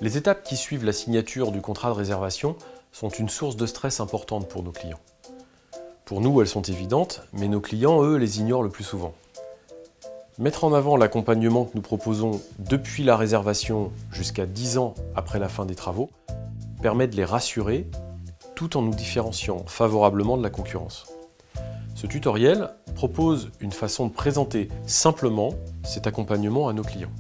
Les étapes qui suivent la signature du contrat de réservation sont une source de stress importante pour nos clients. Pour nous, elles sont évidentes, mais nos clients, eux, les ignorent le plus souvent. Mettre en avant l'accompagnement que nous proposons depuis la réservation jusqu'à 10 ans après la fin des travaux permet de les rassurer tout en nous différenciant favorablement de la concurrence. Ce tutoriel propose une façon de présenter simplement cet accompagnement à nos clients.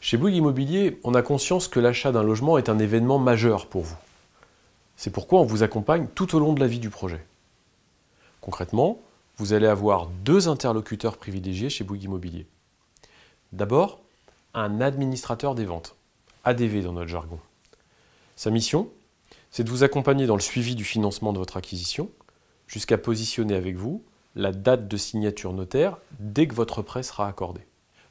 Chez Bouygues Immobilier, on a conscience que l'achat d'un logement est un événement majeur pour vous. C'est pourquoi on vous accompagne tout au long de la vie du projet. Concrètement, vous allez avoir 2 interlocuteurs privilégiés chez Bouygues Immobilier. D'abord, un administrateur des ventes, ADV dans notre jargon. Sa mission, c'est de vous accompagner dans le suivi du financement de votre acquisition, jusqu'à positionner avec vous la date de signature notaire dès que votre prêt sera accordé.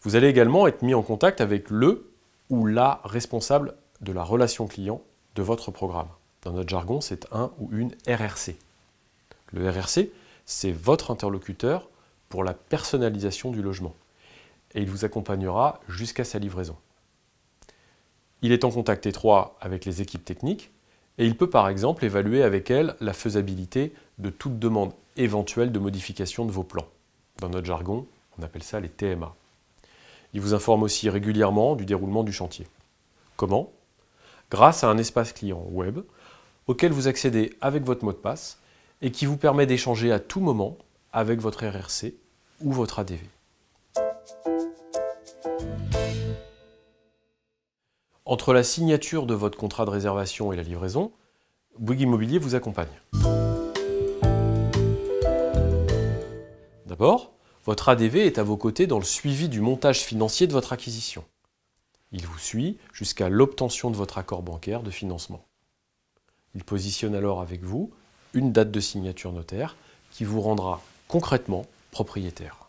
Vous allez également être mis en contact avec le ou la responsable de la relation client de votre programme. Dans notre jargon, c'est un ou une RRC. Le RRC, c'est votre interlocuteur pour la personnalisation du logement. Et il vous accompagnera jusqu'à sa livraison. Il est en contact étroit avec les équipes techniques et il peut par exemple évaluer avec elles la faisabilité de toute demande éventuelle de modification de vos plans. Dans notre jargon, on appelle ça les TMA. Il vous informe aussi régulièrement du déroulement du chantier. Comment? Grâce à un espace client web auquel vous accédez avec votre mot de passe et qui vous permet d'échanger à tout moment avec votre RRC ou votre ADV. Entre la signature de votre contrat de réservation et la livraison, Bouygues Immobilier vous accompagne. D'abord, votre ADV est à vos côtés dans le suivi du montage financier de votre acquisition. Il vous suit jusqu'à l'obtention de votre accord bancaire de financement. Il positionne alors avec vous une date de signature notaire qui vous rendra concrètement propriétaire.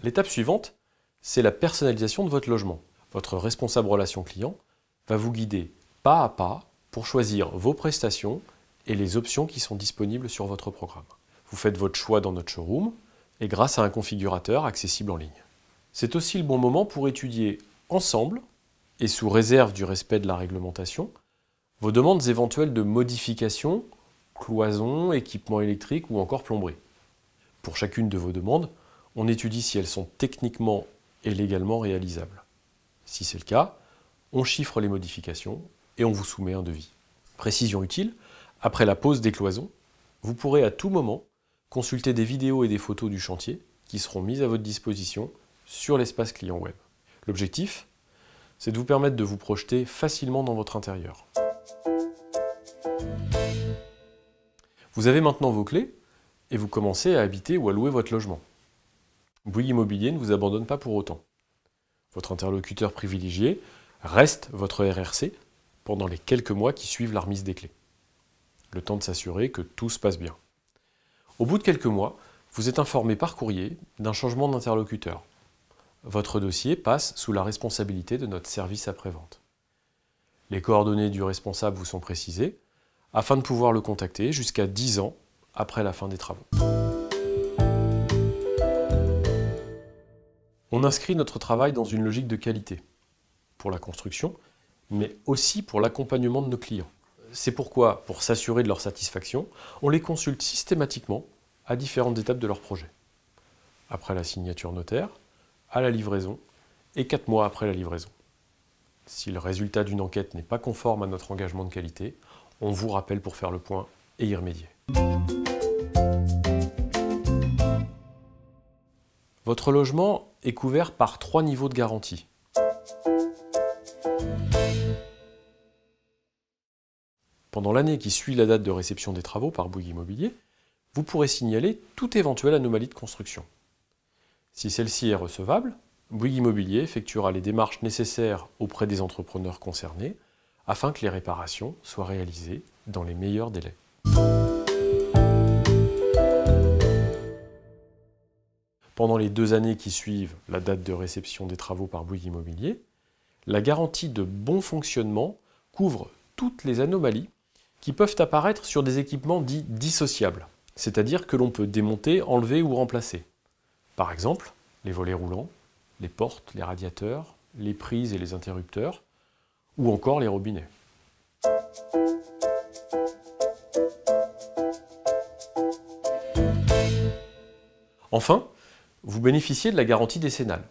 L'étape suivante, c'est la personnalisation de votre logement. Votre responsable relation client va vous guider pas à pas pour choisir vos prestations et les options qui sont disponibles sur votre programme. Vous faites votre choix dans notre showroom et grâce à un configurateur accessible en ligne. C'est aussi le bon moment pour étudier ensemble, et sous réserve du respect de la réglementation, vos demandes éventuelles de modification, cloisons, équipements électriques ou encore plomberie. Pour chacune de vos demandes, on étudie si elles sont techniquement et légalement réalisables. Si c'est le cas, on chiffre les modifications et on vous soumet un devis. Précision utile, après la pose des cloisons, vous pourrez à tout moment consulter des vidéos et des photos du chantier qui seront mises à votre disposition sur l'espace client web. L'objectif, c'est de vous permettre de vous projeter facilement dans votre intérieur. Vous avez maintenant vos clés et vous commencez à habiter ou à louer votre logement. Bouygues Immobilier ne vous abandonne pas pour autant. Votre interlocuteur privilégié reste votre RRC pendant les quelques mois qui suivent la remise des clés. Le temps de s'assurer que tout se passe bien. Au bout de quelques mois, vous êtes informé par courrier d'un changement d'interlocuteur. Votre dossier passe sous la responsabilité de notre service après-vente. Les coordonnées du responsable vous sont précisées afin de pouvoir le contacter jusqu'à 10 ans après la fin des travaux. On inscrit notre travail dans une logique de qualité pour la construction, mais aussi pour l'accompagnement de nos clients. C'est pourquoi, pour s'assurer de leur satisfaction, on les consulte systématiquement à différentes étapes de leur projet. Après la signature notaire, à la livraison et 4 mois après la livraison. Si le résultat d'une enquête n'est pas conforme à notre engagement de qualité, on vous rappelle pour faire le point et y remédier. Votre logement est couvert par 3 niveaux de garantie. Pendant l'année qui suit la date de réception des travaux par Bouygues Immobilier, vous pourrez signaler toute éventuelle anomalie de construction. Si celle-ci est recevable, Bouygues Immobilier effectuera les démarches nécessaires auprès des entrepreneurs concernés afin que les réparations soient réalisées dans les meilleurs délais. Pendant les 2 années qui suivent la date de réception des travaux par Bouygues Immobilier, La garantie de bon fonctionnement couvre toutes les anomalies qui peuvent apparaître sur des équipements dits dissociables, c'est-à-dire que l'on peut démonter, enlever ou remplacer. Par exemple, les volets roulants, les portes, les radiateurs, les prises et les interrupteurs, ou encore les robinets. Enfin, vous bénéficiez de la garantie décennale.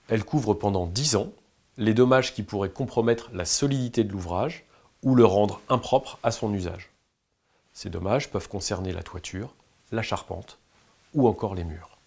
Elle couvre pendant 10 ans les dommages qui pourraient compromettre la solidité de l'ouvrage ou le rendre impropre à son usage. Ces dommages peuvent concerner la toiture, la charpente ou encore les murs.